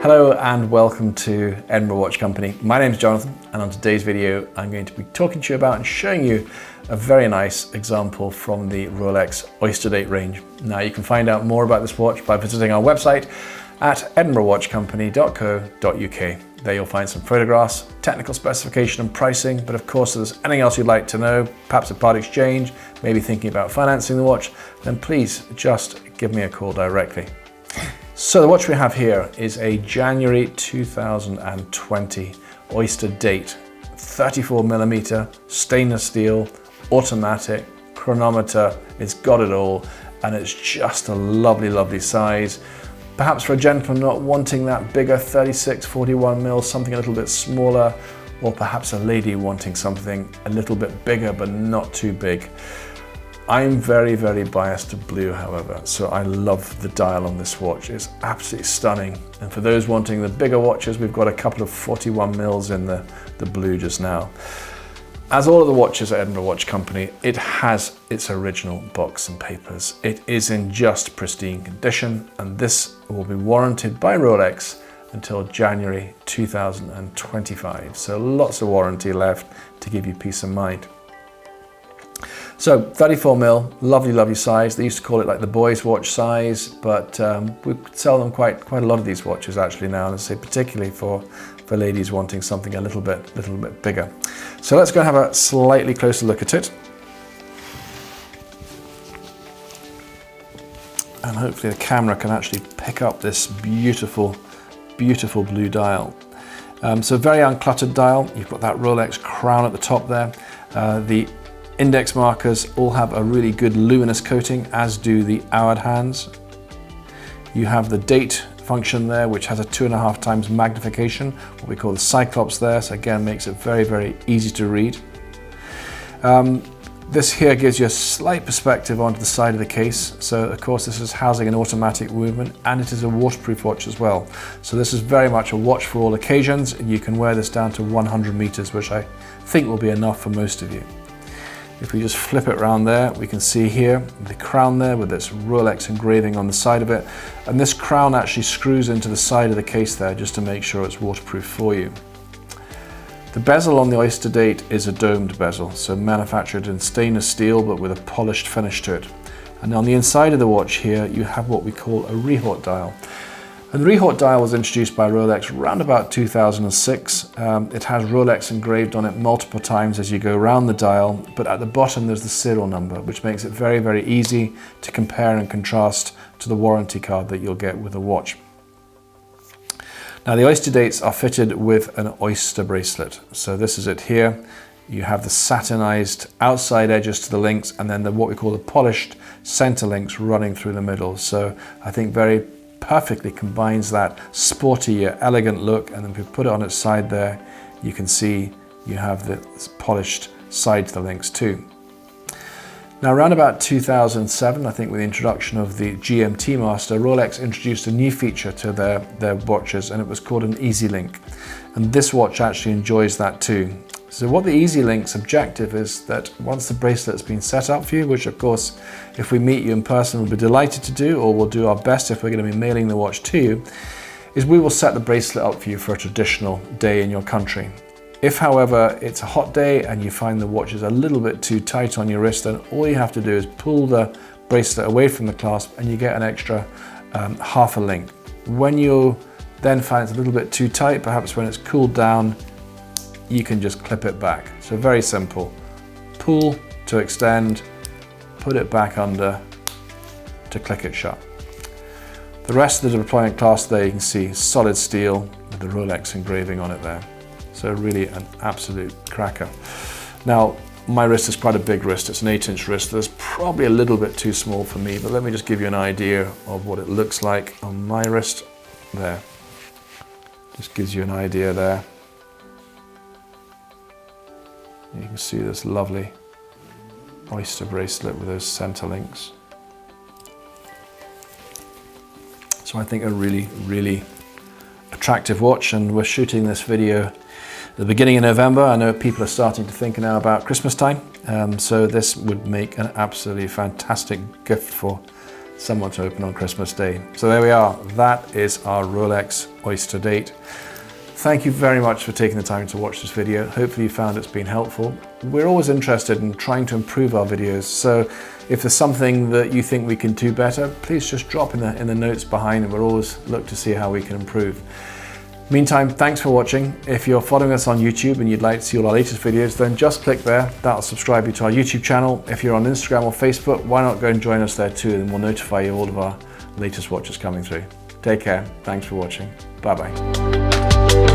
Hello and welcome to Edinburgh Watch Company. My name is Jonathan, and on today's video I'm going to be talking to you about and showing you a very nice example from the Rolex Oyster Date range. Now you can find out more about this watch by visiting our website at edinburghwatchcompany.co.uk. There you'll find some photographs, technical specification and pricing, but of course if there's anything else you'd like to know, perhaps a part exchange, maybe thinking about financing the watch, then please just give me a call directly. So the watch we have here is a January 2020 Oyster Date, 34mm stainless steel, automatic, chronometer, it's got it all, and it's just a lovely, lovely size. Perhaps for a gentleman not wanting that bigger 36-41mm, something a little bit smaller, or perhaps a lady wanting something a little bit bigger but not too big. I'm very, very biased to blue, however, so I love the dial on this watch. It's absolutely stunning. And for those wanting the bigger watches, we've got a couple of 41mm in the blue just now. As all of the watches at Edinburgh Watch Company, it has its original box and papers. It is in just pristine condition, and this will be warranted by Rolex until January 2025. So lots of warranty left to give you peace of mind. So 34mm, lovely, lovely size. They used to call it like the boys' watch size, but we sell them quite a lot of these watches actually now, and I say particularly for ladies wanting something a little bit bigger. So let's go and have a slightly closer look at it. And hopefully the camera can actually pick up this beautiful, beautiful blue dial. So very uncluttered dial. You've got that Rolex crown at the top there. The index markers all have a really good luminous coating, as do the houred hands. You have the date function there, which has a 2.5 times magnification, what we call the Cyclops there, so again makes it very, very easy to read. This here gives you a slight perspective onto the side of the case. So of course this is housing an automatic movement, and it is a waterproof watch as well. So this is very much a watch for all occasions, and you can wear this down to 100 meters, which I think will be enough for most of you. If we just flip it around there, we can see here the crown there with its Rolex engraving on the side of it. And this crown actually screws into the side of the case there just to make sure it's waterproof for you. The bezel on the Oyster Date is a domed bezel, so manufactured in stainless steel but with a polished finish to it. And on the inside of the watch here, you have what we call a rehaut dial. And the rehaut dial was introduced by Rolex around about 2006. It has Rolex engraved on it multiple times as you go around the dial, but at the bottom there's the serial number, which makes it very, very easy to compare and contrast to the warranty card that you'll get with a watch. Now the Oyster Dates are fitted with an oyster bracelet. So this is it here. You have the satinized outside edges to the links, and then what we call the polished center links running through the middle. So I think very perfectly combines that sporty, elegant look, and then if you put it on its side there, you can see you have the polished side to the links too. Now around about 2007, I think with the introduction of the GMT Master, Rolex introduced a new feature to their watches, and it was called an Easy Link. And this watch actually enjoys that too. So what the Easy Link's objective is that once the bracelet's been set up for you, which of course, if we meet you in person, we'll be delighted to do, or we'll do our best if we're going to be mailing the watch to you, is we will set the bracelet up for you for a traditional day in your country. If, however, it's a hot day and you find the watch is a little bit too tight on your wrist, then all you have to do is pull the bracelet away from the clasp and you get an extra half a link. When you then find it's a little bit too tight, perhaps when it's cooled down, you can just clip it back. So very simple. Pull to extend, put it back under to click it shut. The rest of the deployment clasp there you can see solid steel with the Rolex engraving on it there. So really an absolute cracker. Now my wrist is quite a big wrist, it's an 8-inch wrist. That's probably a little bit too small for me, but let me just give you an idea of what it looks like on my wrist there. Just gives you an idea there. You can see this lovely oyster bracelet with those center links. So I think a really, really attractive watch, and we're shooting this video at the beginning of November. I know people are starting to think now about Christmas time, so this would make an absolutely fantastic gift for someone to open on Christmas Day. So there we are. That is our Rolex Oyster Date. Thank you very much for taking the time to watch this video. Hopefully you found it's been helpful. We're always interested in trying to improve our videos, so if there's something that you think we can do better, please just drop in the notes behind, and we'll always look to see how we can improve. Meantime, thanks for watching. If you're following us on YouTube and you'd like to see all our latest videos, then just click there. That'll subscribe you to our YouTube channel. If you're on Instagram or Facebook, why not go and join us there too, and we'll notify you all of our latest watches coming through. Take care. Thanks for watching. Bye-bye.